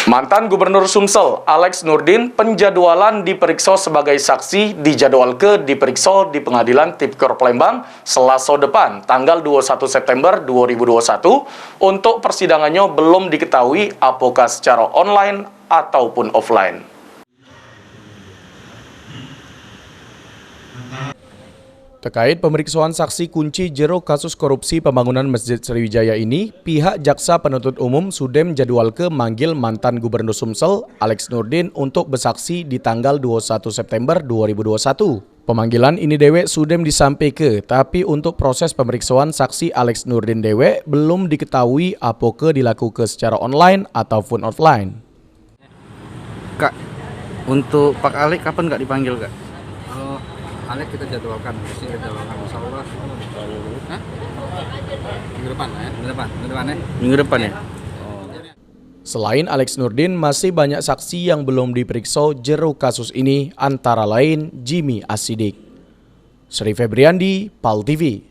Mantan Gubernur Sumsel, Alex Nurdin, penjadwalan diperiksa sebagai saksi dijadwalkan diperiksa di Pengadilan Tipikor Palembang Selasa depan, tanggal 21 September 2021. Untuk persidangannya belum diketahui apakah secara online ataupun offline. Terkait pemeriksaan saksi kunci jero kasus korupsi pembangunan Masjid Sriwijaya ini, pihak Jaksa Penuntut Umum sudah menjadwalkan manggil mantan Gubernur Sumsel, Alex Nurdin, untuk bersaksi di tanggal 21 September 2021. Pemanggilan ini dewek sudah disampaikan, tapi untuk proses pemeriksaan saksi Alex Nurdin dewek belum diketahui apakah dilakukan secara online ataupun offline. Kak, untuk Pak Alex kapan nggak dipanggil, Kak? Alex kita jadwalkan, insya Allah. Minggu depan ya? Minggu depan ya? Selain Alex Nurdin, masih banyak saksi yang belum diperiksa jero kasus ini, antara lain Jimmy Asidik. Sri Febriandi, PAL TV.